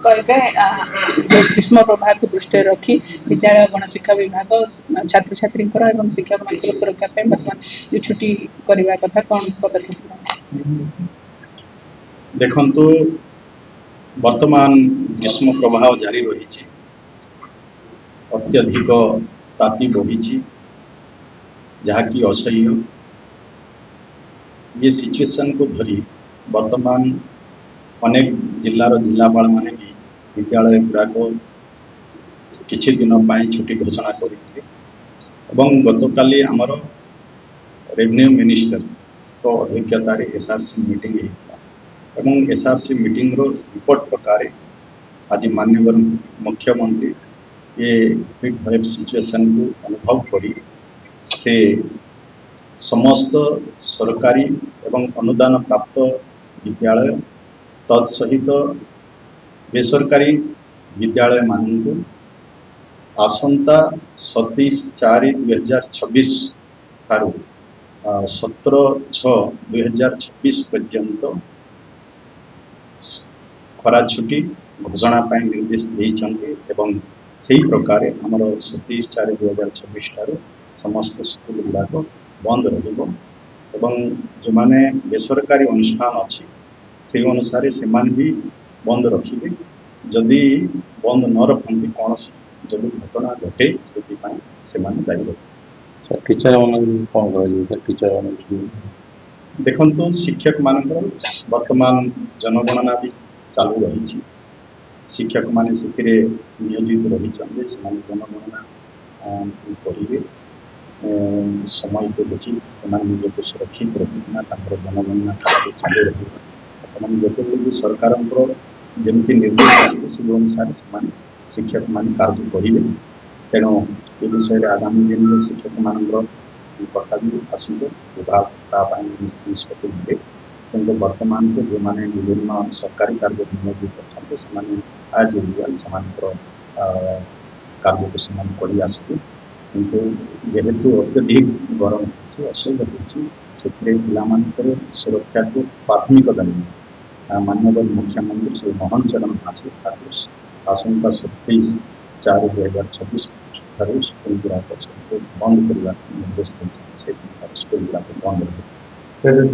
कहबे ग्रीष्म प्रवाह को दृष्टि रखी विद्यालय गणशिक्षा विभाग छात्र छात्री एवं शिक्षक मान सुरक्षा बर्तमान जो छुट्टी करने कथा कौन पदक्षेप देखंतु वर्तमान ग्रीष्म प्रवाह जारी रही अत्यधिक ताती बढ़ी जहाँकि असह्य ये सिचुएशन को धरी वर्तमान अनेक जिलार जिलापाल माने भी विद्यालय गुड़ाक किछि दिन छुट्टी घोषणा करते गतकाली आमर रेवेन्यू मिनिस्टर को अध्यक्षतार एसआरसी मीटिंग होता एसआरसी मीटिंग रो रिपोर्ट प्रकार आज माननीय मुख्यमंत्री ये हिट वेव सिचुएशन को अनुभव करी से समस्त सरकारी एवं अनुदान प्राप्त विद्यालय तत्सहित बेसरकारी विद्यालय मानू आसंता 27/4/2026 ठारू 17/6/2026 पर्यंत खरा छुट्टी घोषणा निर्देश देइछन्ते एवं सही प्रकार आमर 27/4/2026 ठारू समस्त स्कूल गुड़ाक बंद रहिबो एवं जो माने बेसरकारी अनुष्ठान अच्छी से अनुसार से भी बंद रखिए जदि बंद न रखती कौन जदि घटना घटे से दायी रखे टीचर कौन टीचर देखो शिक्षक मान वर्तमान जनगणना भी चालू रही शिक्षक मान से नियोजित रही जनगणना करेंगे समय को देखी निजक सुरक्षित रखिना जनगणना कार्य चालू रही जो सरकार जमी निर्देश आसो से अनुसार शिक्षक मान कार्य करेंगे तेणु ये विषय आगामी दिन में शिक्षक मान कथा भी आसो विभाग निष्पत्ति ने कि वर्तमान को जो मैंने विभिन्न सरकारी कार्य नियोजित अच्छा से आज यूजुआल से कार्य को कर आसवे किंतु जेहेतु अत्यधिक गरम हो असह्य हो सुरक्षा को प्राथमिकता दें माननीय मुख्यमंत्री श्री मोहन चरण माझी आसंता 27/4/2026 ठारू स्कूल गुड़ाक बंद करने निर्देश देते स्कूल गुड़ाक बंद रहे।